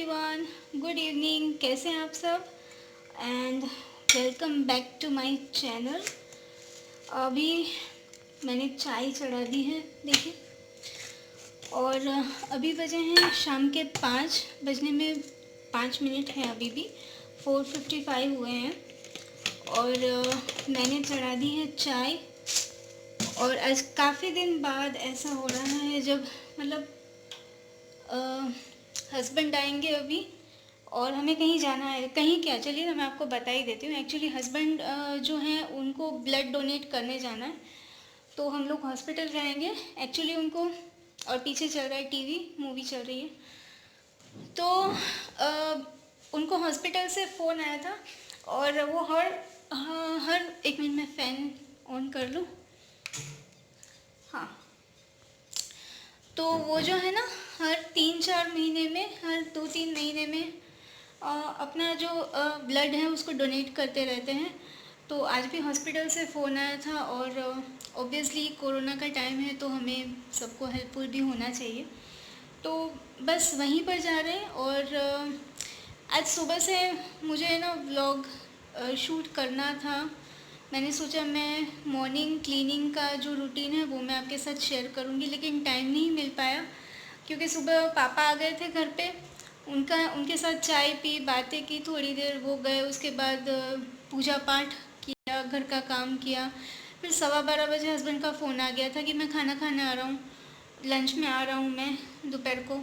Everyone, good evening. कैसे हैं आप सब? And welcome back to my channel. अभी मैंने चाय चढ़ा दी है, देखिए। और अभी बजे हैं शाम के 5 बजने में 5 मिनट हैं, अभी भी 4:55 हुए हैं। और मैंने चढ़ा दी है चाय। और आज काफ़ी दिन बाद ऐसा हो रहा है जब मतलब हस्बैंड आएंगे अभी और हमें कहीं जाना है। कहीं क्या, चलिए ना मैं आपको बता ही देती हूँ। एक्चुअली हस्बैंड जो हैं उनको ब्लड डोनेट करने जाना है, तो हम लोग हॉस्पिटल जाएंगे एक्चुअली उनको। और पीछे चल रहा है टीवी, मूवी चल रही है। तो उनको हॉस्पिटल से फ़ोन आया था और वो हर एक मिनट में फ़ैन ऑन कर लूँ। हाँ, तो वो जो है ना, हर 3-4 महीने में, हर 2-3 महीने में अपना जो ब्लड है उसको डोनेट करते रहते हैं। तो आज भी हॉस्पिटल से फ़ोन आया था और ऑब्वियसली कोरोना का टाइम है तो हमें सबको हेल्पफुल भी होना चाहिए। तो बस वहीं पर जा रहे हैं। और आज सुबह से मुझे ना व्लॉग शूट करना था। मैंने सोचा मैं मॉर्निंग क्लीनिंग का जो रूटीन है वो मैं आपके साथ शेयर करूँगी, लेकिन टाइम नहीं मिल पाया क्योंकि सुबह पापा आ गए थे घर पे। उनके साथ चाय पी, बातें की थोड़ी देर, वो गए। उसके बाद पूजा पाठ किया, घर का काम किया। फिर 12:15 बजे हस्बैंड का फ़ोन आ गया था कि मैं खाना खाने आ रहा हूँ, लंच में आ रहा हूँ मैं दोपहर को।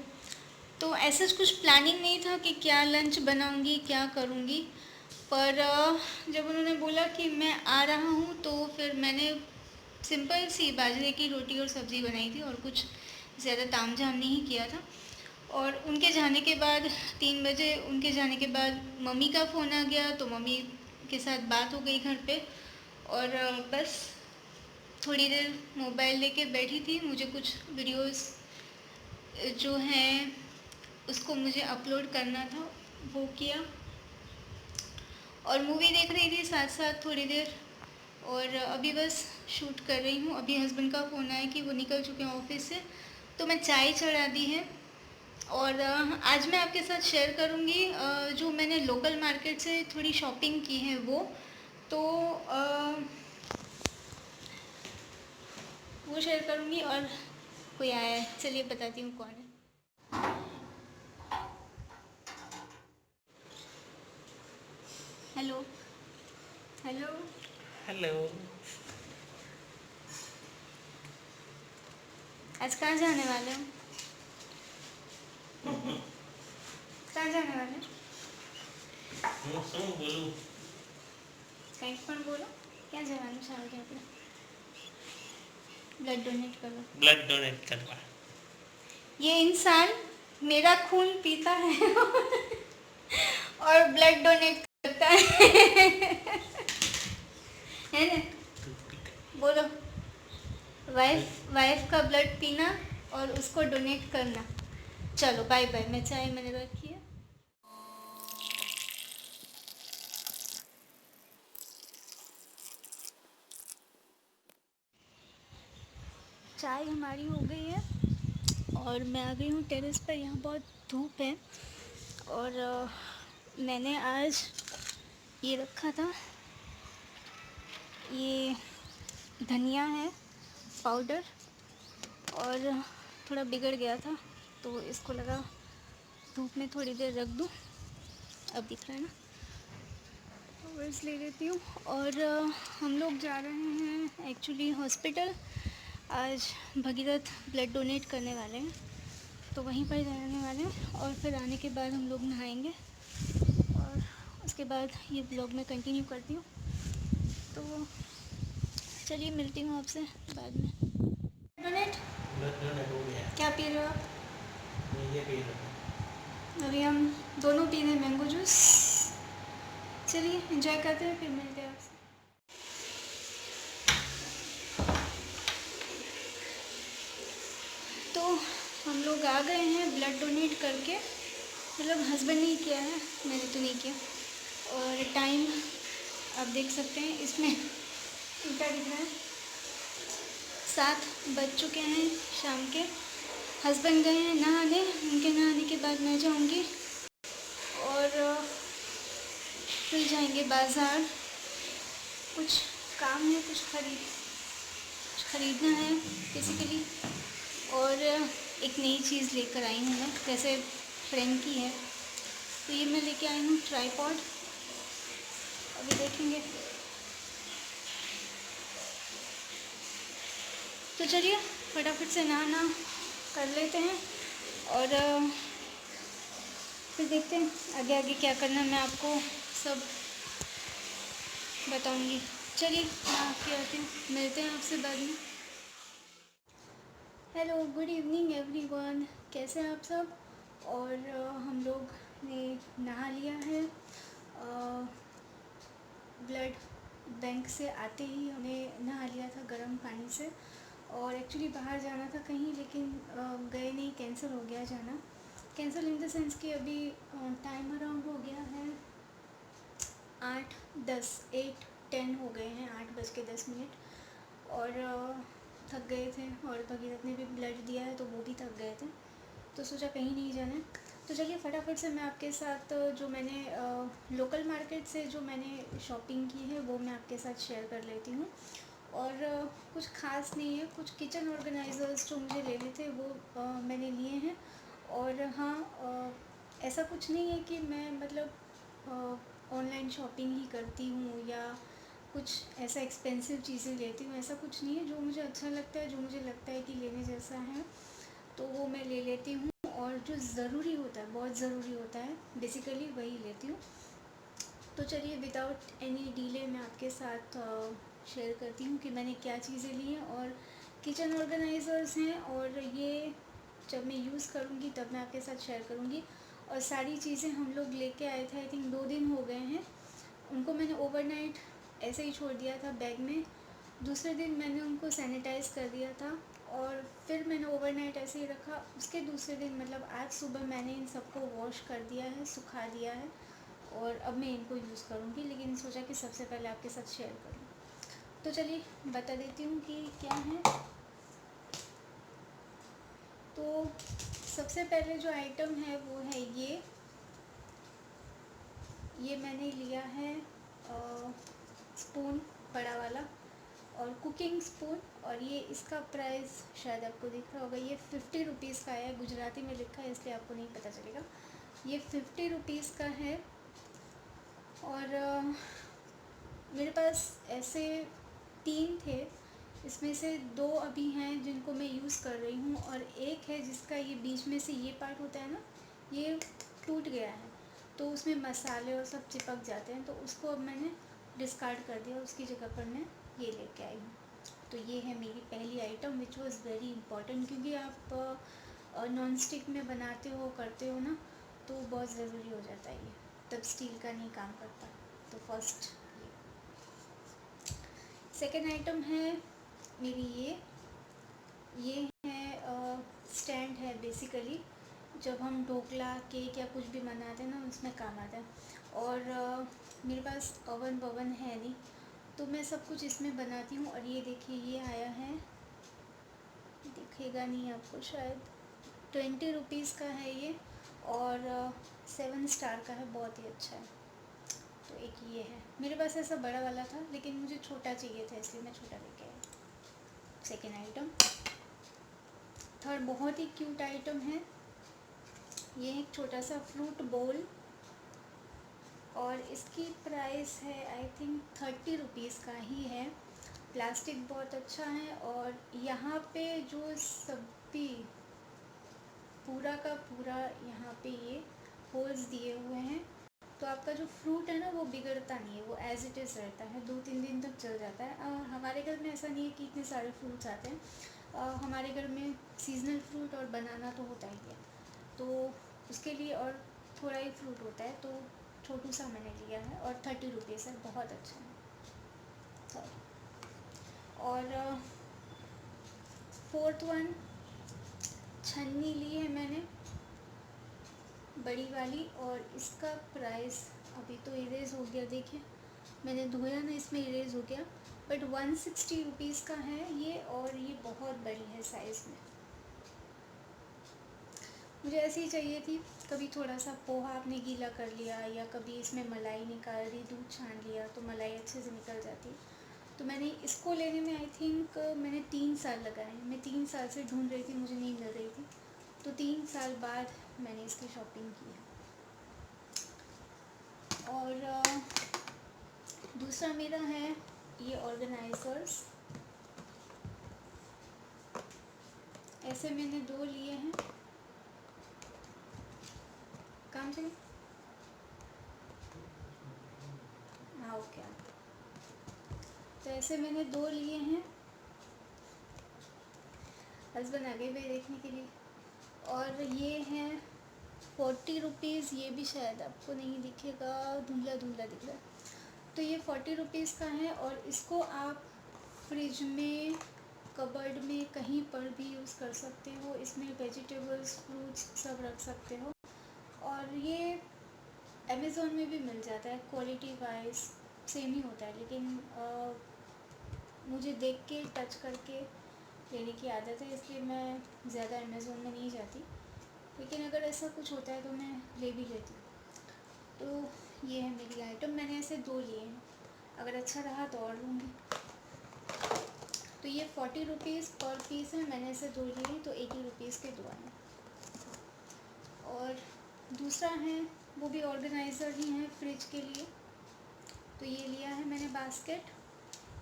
तो ऐसा कुछ प्लानिंग नहीं था कि क्या लंच बनाऊँगी, क्या करूँगी। पर जब उन्होंने बोला कि मैं आ रहा हूँ तो फिर मैंने सिंपल सी बाजरे की रोटी और सब्ज़ी बनाई थी और कुछ ज़्यादा तामझाम नहीं किया था। और उनके जाने के बाद 3 बजे उनके जाने के बाद मम्मी का फ़ोन आ गया, तो मम्मी के साथ बात हो गई घर पे। और बस थोड़ी देर मोबाइल लेके बैठी थी। मुझे कुछ वीडियोस जो हैं उसको मुझे अपलोड करना था, वो किया। और मूवी देख रही थी साथ साथ थोड़ी देर। और अभी बस शूट कर रही हूँ। अभी हस्बैंड का फ़ोन आया कि वो निकल चुके हैं ऑफिस से, तो मैं चाय चढ़ा दी है। और आज मैं आपके साथ शेयर करूँगी जो मैंने लोकल मार्केट से थोड़ी शॉपिंग की है वो शेयर करूँगी। और कोई आया है, चलिए बताती हूँ कौन है। Hello hello hello. आज कहाँ जाने वाले हो? कहाँ जाने वाले हो? बोलू कहीं पर बोलो। क्या जवान चाल के अपने ब्लड डोनेट करो। ब्लड डोनेट करवा। ये इंसान मेरा खून पीता है और ब्लड डोनेट करता है ना? बोलो, वाइफ का ब्लड पीना और उसको डोनेट करना। चलो बाय बाय, मैं चाय मैंने रखी है। चाय हमारी हो गई है और मैं आ गई हूँ टेरेस पर। यहाँ बहुत धूप है। और मैंने आज ये रखा था, ये धनिया है पाउडर, और थोड़ा बिगड़ गया था तो इसको लगा धूप में थोड़ी देर रख दूँ। अब दिख रहा है ना, तो बस ले लेती हूँ। और हम लोग जा रहे हैं एक्चुअली हॉस्पिटल। आज भगीरथ ब्लड डोनेट करने वाले हैं, तो वहीं पर जाने वाले हैं। और फिर आने के बाद हम लोग नहाएंगे और उसके बाद ये ब्लॉग मैं कंटिन्यू करती हूँ। तो चलिए मिलती हूँ आपसे बाद में। डोनेट ब्लड डोनेट हो गया। क्या पी रहे हो आप? ये पी रहा अभी हम दोनों पी रहे हैं मैंगो जूस। चलिए एंजॉय करते हैं, फिर मिलते हैं आपसे। तो हम लोग आ गए हैं ब्लड डोनेट करके। मतलब हस्बैंड ने किया है, मैंने तो नहीं किया। और टाइम आप देख सकते हैं, इसमें उल्टा दिख रहा है। 7 बज चुके हैं शाम के। हस्बैंड गए हैं नहाने, उनके नहाने के बाद मैं जाऊंगी और फिर जाएंगे बाज़ार, कुछ काम है, कुछ ख़रीदना है बेसिकली। और एक नई चीज़ लेकर आई हूँ मैं, जैसे फ्रेंड की है, तो ये मैं लेके आई हूँ ट्राइपॉड, अभी देखेंगे। तो चलिए फटाफट से नहाना कर लेते हैं और फिर देखते हैं आगे आगे क्या करना है, मैं आपको सब बताऊंगी। चलिए नहा के आती हूँ, मिलते हैं आपसे बाद में। हेलो, गुड इवनिंग एवरीवन, कैसे हैं आप सब। और हम लोग ने नहा लिया है। ब्लड बैंक से आते ही हमने नहा लिया था गर्म पानी से। और एक्चुअली बाहर जाना था कहीं, लेकिन गए नहीं, कैंसिल हो गया जाना। कैंसिल इन द सेंस कि अभी टाइम अराउंड हो गया है 8:10 हो गए हैं, 8:10। और थक गए थे, और भगीरथ ने भी ब्लड दिया है तो वो भी थक गए थे, तो सोचा कहीं नहीं जाना है। तो चलिए फटाफट से मैं आपके साथ जो मैंने लोकल मार्केट से जो मैंने शॉपिंग की है वो मैं आपके साथ शेयर कर लेती हूँ। और कुछ ख़ास नहीं है, कुछ किचन ऑर्गेनाइज़र्स जो मुझे लेने थे वो मैंने लिए हैं। और हाँ, ऐसा कुछ नहीं है कि मैं मतलब ऑनलाइन शॉपिंग ही करती हूँ या कुछ ऐसा एक्सपेंसिव चीज़ें लेती हूँ, ऐसा कुछ नहीं है। जो मुझे अच्छा लगता है, जो मुझे लगता है कि लेने जैसा है, तो वो मैं ले लेती हूँ। और जो ज़रूरी होता है, बहुत ज़रूरी होता है, बेसिकली वही लेती हूँ। तो चलिए विदाउट एनी डिले मैं आपके साथ शेयर करती हूँ कि मैंने क्या चीज़ें ली हैं। और किचन ऑर्गेनाइज़र्स हैं, और ये जब मैं यूज़ करूँगी तब मैं आपके साथ शेयर करूँगी। और सारी चीज़ें हम लोग लेके आए थे, आई थिंक 2 दिन हो गए हैं। उनको मैंने ओवरनाइट ऐसे ही छोड़ दिया था बैग में। दूसरे दिन मैंने उनको सैनिटाइज़ कर दिया था, और फिर मैंने ओवरनाइट ऐसे ही रखा। उसके दूसरे दिन मतलब आज सुबह मैंने इन सबको वॉश कर दिया है, सुखा दिया है, और अब मैं इनको यूज़ करूँगी। लेकिन सोचा कि सबसे पहले आपके साथ शेयर करूँ, तो चलिए बता देती हूँ कि क्या है। तो सबसे पहले जो आइटम है वो है ये मैंने लिया है स्पून, बड़ा वाला, और कुकिंग स्पून। और ये इसका प्राइस शायद आपको दिख रहा होगा, ये 50 रुपीज़ का है। गुजराती में लिखा है इसलिए आपको नहीं पता चलेगा, ये 50 रुपीज़ का है। और मेरे पास ऐसे 3 थे, इसमें से 2 अभी हैं जिनको मैं यूज़ कर रही हूँ, और एक है जिसका ये बीच में से ये पार्ट होता है ना, ये टूट गया है, तो उसमें मसाले और सब चिपक जाते हैं, तो उसको अब मैंने डिस्कार्ड कर दिया, उसकी जगह पर मैं ये लेके आई हूँ। तो ये है मेरी पहली item which was very important, क्योंकि आप नॉन स्टिक में बनाते हो, करते हो ना, तो बहुत ज़रूरी हो जाता है ये, तब स्टील का नहीं काम करता। तो फर्स्ट सेकेंड आइटम है मेरी ये है स्टैंड है बेसिकली, जब हम ढोकला, केक या कुछ भी बनाते हैं ना, उसमें काम आता है। और मेरे पास ओवन है नहीं, तो मैं सब कुछ इसमें बनाती हूँ। और ये देखिए, ये आया है, दिखेगा नहीं आपको शायद, 20 रुपीज़ का है ये, और 7 स्टार का है, बहुत ही अच्छा है। तो एक ये है, मेरे पास ऐसा बड़ा वाला था लेकिन मुझे छोटा चाहिए था, इसलिए मैं छोटा लेके आई। Second item. थर्ड बहुत ही क्यूट आइटम है, ये एक छोटा सा फ्रूट बोल, और इसकी प्राइस है आई थिंक 30 रुपीज़ का ही है। प्लास्टिक बहुत अच्छा है, और यहाँ पे जो सभी पूरा का पूरा यहाँ पे ये होल्स दिए हुए हैं, तो आपका जो फ्रूट है ना वो बिगड़ता नहीं है, वो एज़ इट इज़ रहता है, 2-3 दिन तक चल जाता है। हमारे घर में ऐसा नहीं है कि इतने सारे फ्रूट्स आते हैं। हमारे घर में सीजनल फ्रूट और बनाना तो होता ही है, तो उसके लिए और थोड़ा ही फ्रूट होता है, तो छोटू सा मैंने लिया है, और 30 रुपीज़ है, बहुत अच्छा है। और फोर्थ वन, छन्नी ली है मैंने, बड़ी वाली, और इसका प्राइस अभी तो इरेज हो गया, देखिए मैंने धोया ना, इसमें इरेज हो गया, बट 160 रुपीज़ का है ये, और ये बहुत बड़ी है साइज़ में। मुझे ऐसे ही चाहिए थी। कभी थोड़ा सा पोहा आपने गीला कर लिया या कभी इसमें मलाई निकाल दी, दूध छान लिया तो मलाई अच्छे से निकल जाती है। तो मैंने इसको लेने में आई थिंक मैंने 3 साल लगाए। मैं 3 साल से ढूंढ रही थी, मुझे नहीं मिल रही थी। तो 3 साल बाद मैंने इसकी शॉपिंग की है। और दूसरा मेरा है ये ऑर्गेनाइज़र्स। ऐसे मैंने 2 लिए हैं। काम चलिए। हाँ ओके। तो ऐसे मैंने 2 लिए हैं। हस्बैंड आगे भी देखने के लिए। और ये हैं 40 रुपीज़। ये भी शायद आपको नहीं दिखेगा, धुंधला धुंधला दिख रहा है। तो ये 40 रुपीज़ का है और इसको आप फ्रिज में, कबर्ड में, कहीं पर भी यूज़ कर सकते हो। इसमें वेजिटेबल्स, फ्रूट्स सब रख सकते हो। और ये अमेज़ोन में भी मिल जाता है। क्वालिटी वाइज सेम ही होता है, लेकिन मुझे देख के टच करके लेने की आदत है, इसलिए मैं ज़्यादा अमेज़ोन में नहीं जाती। लेकिन अगर ऐसा कुछ होता है तो मैं ले भी लेती हूँ। तो ये है मेरी आइटम। मैंने ऐसे 2 लिए हैं, अगर अच्छा रहा तो और लूँगी। तो ये 40 रुपीज़ पर पीस है। मैंने ऐसे 2 लिए हैं तो 80 रुपीज़ के 2 आए। और दूसरा है वो भी ऑर्गेनाइज़र ही है फ्रिज के लिए। तो ये लिया है मैंने बास्केट।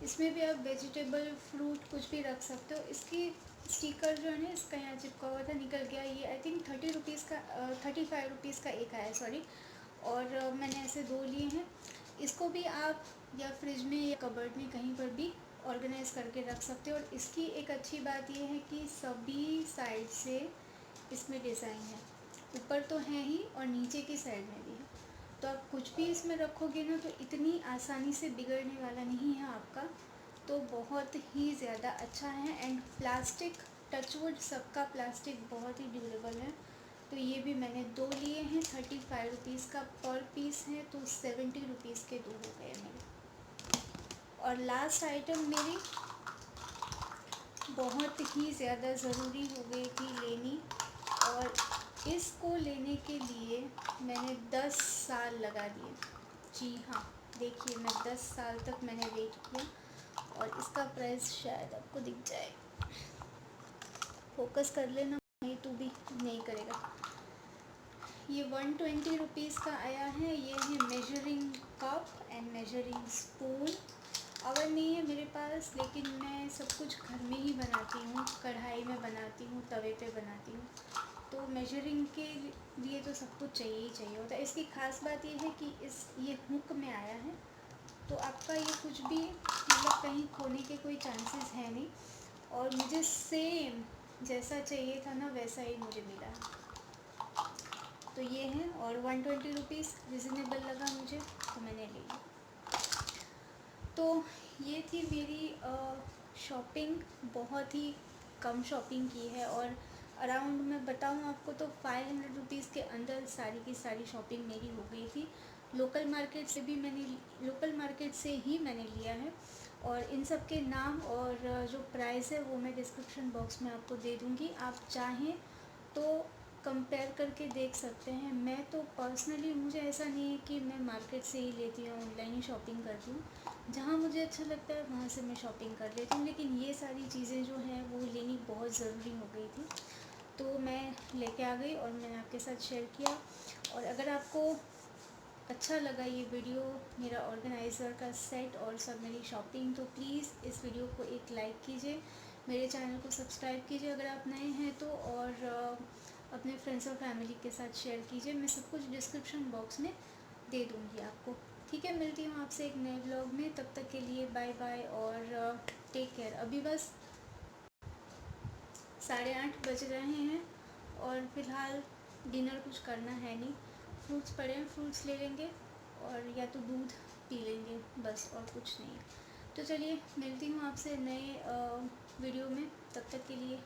इसमें भी आप वेजिटेबल, फ्रूट कुछ भी रख सकते हो। इसकी स्टिकर जो है ना, इसका यहाँ चिपका हुआ था, निकल गया। ये आई थिंक 30 रुपीज़ का 35 रुपीज़ का एक आया, सॉरी। और मैंने ऐसे 2 लिए हैं। इसको भी आप या फ्रिज में या कबर्ड में कहीं पर भी ऑर्गेनाइज करके रख सकते हो। और इसकी एक अच्छी बात ये है कि सभी साइड से इसमें डिज़ाइन है। ऊपर तो है ही और नीचे की साइड में भी है। तो आप कुछ भी इसमें रखोगे ना तो इतनी आसानी से बिगड़ने वाला नहीं है आपका। तो बहुत ही ज़्यादा अच्छा है। एंड प्लास्टिक, टचवुड, सबका प्लास्टिक बहुत ही ड्यूरेबल है। तो ये भी मैंने 2 लिए हैं। 35 रुपीज़ का पर पीस है, तो 70 रुपीज़ के 2 हो गए मेरे। और लास्ट आइटम मेरी बहुत ही ज़्यादा ज़रूरी हो गई थी लेनी, और इसको लेने के लिए मैंने 10 साल लगा दिए। जी हाँ, देखिए मैं 10 साल तक मैंने वेट किया। और इसका प्राइस शायद आपको दिख जाए, फोकस कर लेना, नहीं तो भी नहीं करेगा। ये 120 रुपीज़ का आया है। ये है measuring cup and measuring spoon. Oven नहीं है मेरे पास, लेकिन मैं सब कुछ घर में ही बनाती हूँ। कढ़ाई में बनाती हूँ, तवे पे बनाती हूँ। तो मेजरिंग के लिए तो सब कुछ चाहिए ही चाहिए होता है। इसकी ख़ास बात ये है कि ये हुक में आया है, तो आपका ये कुछ भी मतलब कहीं खोने के कोई चांसेस है नहीं। और मुझे सेम जैसा चाहिए था ना वैसा ही मुझे मिला। तो ये है, और 120 रुपीज़ रिजनेबल लगा मुझे, तो मैंने ले लिया। तो ये थी मेरी शॉपिंग। बहुत ही कम शॉपिंग की है। और अराउंड मैं बताऊँ आपको तो 500 रुपीज़ के अंदर सारी की सारी शॉपिंग मेरी हो गई थी। लोकल मार्केट से ही मैंने लिया है। और इन सब के नाम और जो प्राइस है वो मैं डिस्क्रिप्शन बॉक्स में आपको दे दूँगी। आप चाहें तो कंपेयर करके देख सकते हैं। मैं तो पर्सनली, मुझे ऐसा नहीं है कि मैं मार्केट से ही लेती हूँ, ऑनलाइन ही शॉपिंग करती हूँ। जहाँ मुझे अच्छा लगता है वहाँ से मैं शॉपिंग कर लेती हूँ। लेकिन ये सारी चीज़ें जो हैं वो लेनी बहुत ज़रूरी हो गई थी, तो मैं लेके आ गई और मैंने आपके साथ शेयर किया। और अगर आपको अच्छा लगा ये वीडियो, मेरा ऑर्गेनाइज़र का सेट और सब मेरी शॉपिंग, तो प्लीज़ इस वीडियो को एक लाइक कीजिए, मेरे चैनल को सब्सक्राइब कीजिए अगर आप नए हैं तो, और अपने फ्रेंड्स और फैमिली के साथ शेयर कीजिए। मैं सब कुछ डिस्क्रिप्शन बॉक्स में दे दूँगी आपको। ठीक है, मिलती हूँ आपसे एक नए ब्लॉग में। तब तक के लिए बाय बाय और टेक केयर। अभी बस 8:30 बज रहे हैं और फ़िलहाल डिनर कुछ करना है नहीं। फ्रूट्स पड़े हैं, फ्रूट्स ले लेंगे और या तो दूध पी लेंगे, बस और कुछ नहीं। तो चलिए मिलती हूँ आपसे नए वीडियो में। तब तक के लिए